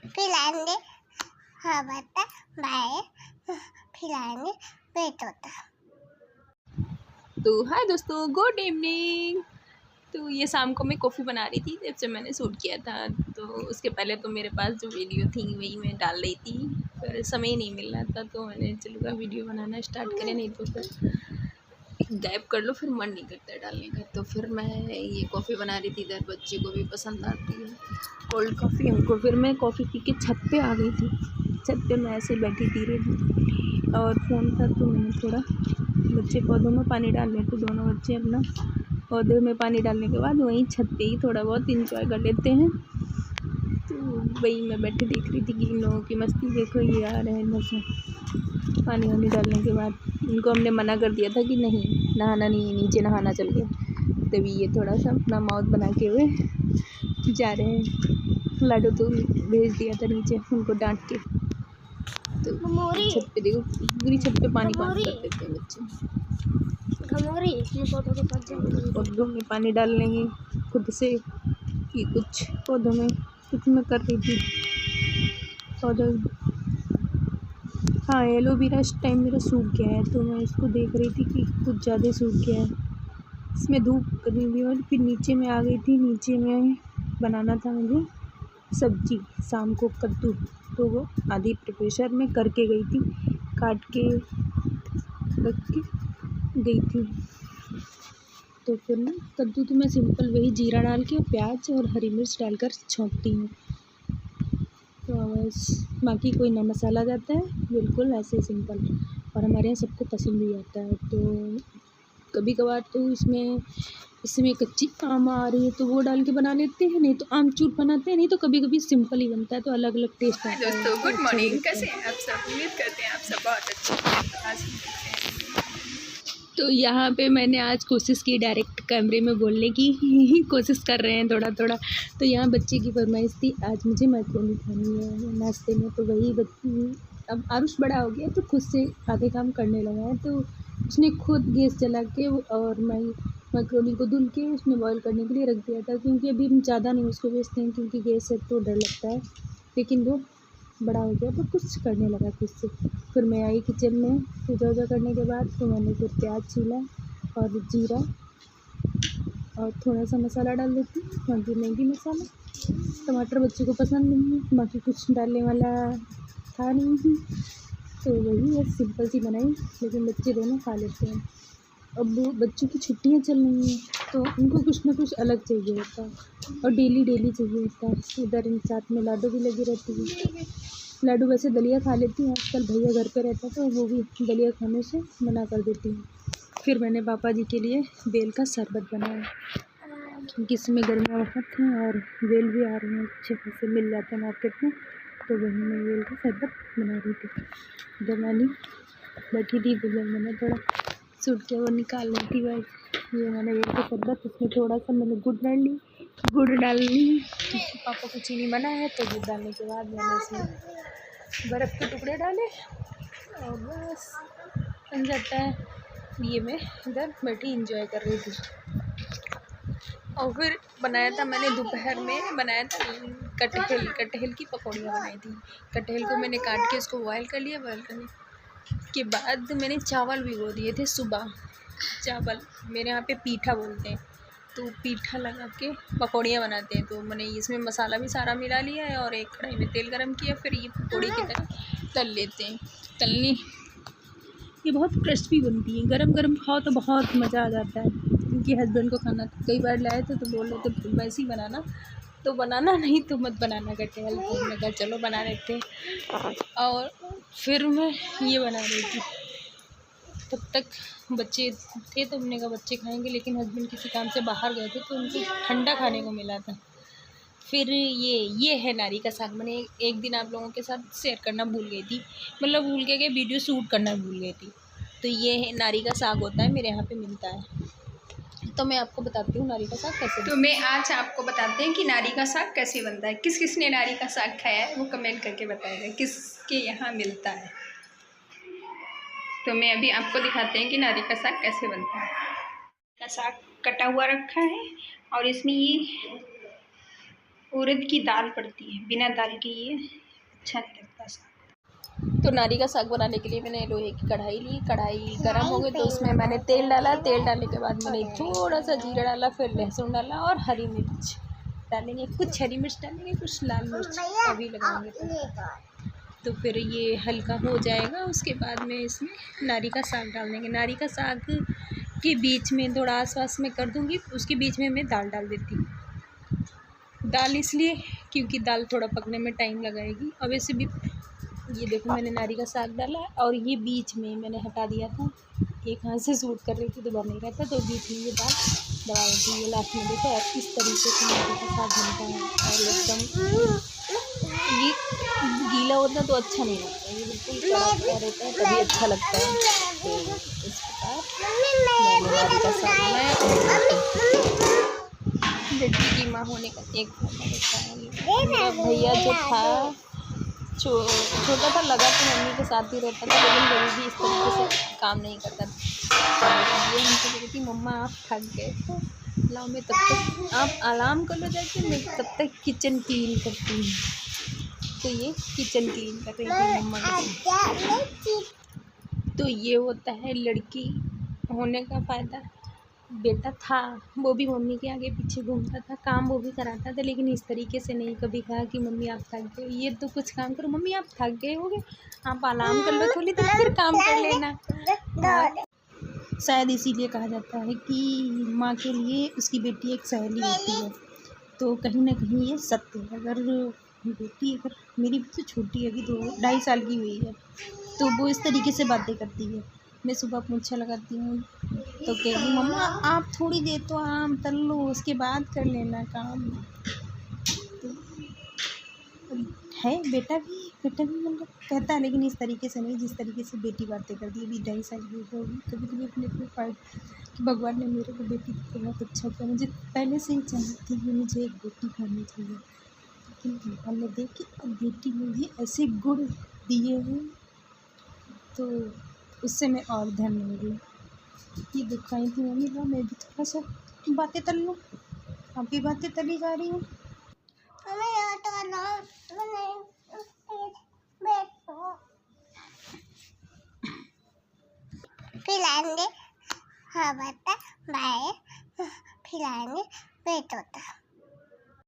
खिलाएंगे, हाँ बता बाय, खिलाएंगे पेट होता। तो हाय दोस्तों, गुड इवनिंग। तो ये शाम को मैं कॉफ़ी बना रही थी जब से मैंने शूट किया था। तो उसके पहले तो मेरे पास जो वीडियो थी वही मैं डाल रही थी, पर समय नहीं मिल रहा था तो मैंने चलूँगा वीडियो बनाना स्टार्ट करें, नहीं तो फिर गायब कर लो, फिर मन नहीं करता डालने का। तो फिर मैं ये कॉफ़ी बना रही थी, इधर बच्चे को भी पसंद आती है कोल्ड कॉफ़ी उनको। फिर मैं कॉफ़ी पी के छत पे आ गई थी। छत पे मैं ऐसे बैठी थी और फ़ोन था तो मैंने थोड़ा बच्चे पौधों में पानी डाल रहे थे, दोनों बच्चे अपना पौधे में पानी डालने के बाद वहीं छत पे ही थोड़ा बहुत इंजॉय कर लेते हैं। तो वही मैं बैठी देख रही थी कि इन लोगों की मस्ती देखो, ये आ रहे हैं इधर से पानी वानी डालने के बाद। इनको हमने मना कर दिया था कि नहीं नहाना नहीं, नीचे नहाना चल के, तभी ये थोड़ा सा अपना माउथ बना के हुए जा रहे हैं। लाडू तो भेज दिया था नीचे उनको डांट के। तो छत पे देखो, पूरी छत पे पानी पानी कर देते हैं बच्चे। पौधों में पानी डाल लेंगे खुद से कि कुछ पौधों में, कुछ मैं कर रही थी पौधों। हाँ, एलोवेरा इस टाइम मेरा सूख गया है तो मैं इसको देख रही थी कि कुछ ज़्यादा सूख गया है, इसमें धूप करी हुई। और फिर नीचे में आ गई थी, नीचे में बनाना था मुझे सब्जी शाम को कद्दू, तो वो आधी प्रिपरेशन में करके गई थी, काट के रख के गई थी। तो फिर ना कद्दू तो मैं सिंपल वही जीरा डाल के प्याज और हरी मिर्च डालकर छोंकती हूँ। तो बस बाकी कोई ना मसाला जाता है, बिल्कुल ऐसे सिंपल, और हमारे यहाँ सबको पसंद भी आता है। तो कभी कभार तो इसमें कच्ची आम आ रही है तो वो डाल के बना लेते हैं, नहीं तो आमचूर बनाते हैं, नहीं तो कभी कभी सिंपल ही बनता है, तो अलग अलग टेस्ट आता है। दोस्तों गुड मॉर्निंग, कैसे हैं आप सब? उम्मीद करते हैं आप सब बहुत अच्छे। तो यहाँ पे मैंने आज कोशिश की डायरेक्ट कैमरे में बोलने की कोशिश कर रहे हैं थोड़ा थोड़ा। तो यहाँ बच्चे की फरमाइश थी, आज मुझे मैक्रोनी खानी है नाश्ते में। तो वही अब आरुष बड़ा हो गया तो खुद से आधे काम करने लगा है, तो उसने खुद गैस जला के और मैक्रोनी को धुल के उसमें बॉईल करने के लिए रख दिया था, क्योंकि अभी हम ज़्यादा नहीं उसको बेचते हैं क्योंकि गैस से तो डर लगता है। लेकिन वो बड़ा हो गया तो कुछ करने लगा खुद से। फिर मैं आई किचन में पूजा वूजा करने के बाद, तो मैंने फिर प्याज छीला और जीरा और थोड़ा सा मसाला डाल देती हूँ, बाकी मैगी मसाला। टमाटर बच्चे को पसंद नहीं है, बाकी कुछ डालने वाला था नहीं, तो वही बस सिंपल सी बनाई, लेकिन बच्चे दोनों खा लेते हैं। अब बच्चों की छुट्टियाँ चल रही हैं तो उनको कुछ ना कुछ अलग चाहिए होता है और डेली चाहिए होता है। इधर इन साथ में लाडू भी लगी रहती है। लाडू वैसे दलिया खा लेती हैं, आजकल भैया घर पे रहता तो वो भी दलिया खाने से मना कर देती हैं। फिर मैंने पापा जी के लिए बेल का शरबत बनाया, क्योंकि इसमें गर्मियाँ बहुत हैं और बेल भी आ रही हैं, अच्छे खासे मिल जाते हैं मार्केट में, तो वही मैं बेल का शरबत बना रही थी। जब मैंने बैठी थी तो जब मैंने थोड़ा सूट किया वो निकाल ली थी, बस ये मैंने बेल का शरबत, उसमें थोड़ा सा मैंने गुड़ डाल ली। पापा को चीनी मना है तो गुड़ डालने के बाद मैंने इसमें बर्फ़ के टुकड़े डाले और बस बन जाता है। ये मैं इधर बैठी इंजॉय कर रही थी। और फिर बनाया था मैंने दोपहर में, बनाया था कटहल की पकौड़ियाँ बनाई थी। कटहल को मैंने काट के उसको बॉयल कर लिया, बॉयल करने के बाद मैंने चावल भिगो दिए थे सुबह। चावल मेरे यहाँ पे पीठा बोलते हैं, तो पीठा लगा के पकौड़ियाँ बनाते हैं। तो मैंने इसमें मसाला भी सारा मिला लिया है और एक कढ़ाई में तेल गरम किया, फिर ये पकौड़ी की तरह तल लेते हैं। तलनी ये बहुत क्रिस्पी बनती है, गरम गरम खाओ तो बहुत मज़ा आ जाता है। क्योंकि हस्बैंड को खाना कई बार लाए थे तो बोल रहे थे वैसे ही बनाना, तो बनाना नहीं तो मत बनाना कटहल। तो मैंने कहा चलो बना लेते हैं। और फिर मैं ये बना रही थी, तब तक बच्चे थे तो हमने कहा बच्चे खाएंगे, लेकिन हस्बैंड किसी काम से बाहर गए थे तो उनको ठंडा खाने को मिला था। फिर ये है नारी का साग। मैंने एक दिन आप लोगों के साथ शेयर करना भूल गई थी, मतलब भूल के वीडियो शूट करना भूल गई थी। तो ये है नारी का साग, होता है मेरे यहाँ पे मिलता है। तो मैं आपको बताती हूँ नारी का साग कैसे। तो मैं आज आपको बताते हैं कि नारी का साग कैसे बनता है। किस किस ने नारी का साग खाया है वो कमेंट करके बताएगा, किसके यहाँ मिलता है। तो मैं अभी आपको दिखाते हैं कि नारी का साग कैसे बनता है। का साग कटा हुआ रखा है और इसमें ये उड़द की दाल पड़ती है, बिना दाल के ये अच्छा नहीं लगता साग। तो नारी का साग बनाने के लिए मैंने लोहे की कढ़ाई ली, कढ़ाई गर्म हो गई तो उसमें मैंने तेल डाला, तेल डालने के बाद मैंने थोड़ा सा जीरा डाला, फिर लहसुन डाला और हरी मिर्च डालेंगे, कुछ हरी मिर्च डालेंगे, कुछ लाल मिर्च अभी लगाएंगे। तो फिर ये हल्का हो जाएगा, उसके बाद में इसमें नारी का साग डाल देंगे। नारी का साग के बीच में थोड़ा आस-पास में कर दूँगी, उसके बीच में मैं दाल डाल देती हूँ। दाल इसलिए क्योंकि दाल थोड़ा पकने में टाइम लगाएगी। और वैसे भी ये देखो मैंने नारी का साग डाला और ये बीच में मैंने हटा दिया था, एक हाथ से शूट कर रही थी तो बन नहीं रहा था, तो बीच में ये दाल दबा देती है। ये लास्ट में देखो और इस तरीके से नारी का साग बनता है और एकदम ये गीला होता तो अच्छा नहीं लगता, ये बिल्कुल कड़ा रहता है तभी अच्छा लगता है। तो इस प्रकार मैंने नारी का साग बनाया। बेटी की माँ होने का एक फायदा रहता है। मेरा भैया जो था छोटा था, लगा तो मम्मी के साथ ही रहता था, लेकिन कभी भी इस तरीके से काम नहीं करता था। ये हमसे कहती थी मम्मा आप थक गए तो लाओ मैं तब तक आप आराम कर लो जाके, मैं तब तक किचन क्लीन करती हूँ। तो ये किचन क्लीन कर रही थी मम्मा के। तो ये होता है लड़की होने का फ़ायदा। बेटा था वो भी मम्मी के आगे पीछे घूमता था, काम वो भी कराता था, लेकिन इस तरीके से नहीं कभी कहा कि मम्मी आप थक गए, ये तो कुछ काम करो, मम्मी आप थक गए होगे आप आराम कर लो थोड़ी देर फिर काम कर लेना। शायद इसीलिए कहा जाता है कि माँ के लिए उसकी बेटी एक सहेली होती है, तो कहीं ना कहीं ये सत्य है। अगर मेरी भी तो छोटी है, अभी तो 2.5 साल की हुई है, तो वो इस तरीके से बातें करती है। मैं सुबह पोछा लगाती हूँ तो कहेगी मम्मा आप थोड़ी देर तो आम तल लो उसके बाद कर लेना काम। तो है बेटा भी मतलब कहता है, लेकिन इस तरीके से नहीं जिस तरीके से बेटी बातें करती है। अभी 2.5 साल की हो गई, कभी कभी अपने फाइट कि भगवान ने मेरे को बेटी को बहुत अच्छा किया। मुझे पहले से ही चाहती थी कि मुझे एक बेटी होनी चाहिए, लेकिन भगवान ने देखी बेटी में भी ऐसे गुण दिए हैं तो उससे मैं और धन्य हो गई। ये दिखाई थी मम्मी लो मैं भी थोड़ा सा बातें कर लूँ, आप भी बातें तली जा रही हूँ। खिलाएंगे हाँ बेटा बाय, खिलाएंगे पेट होता।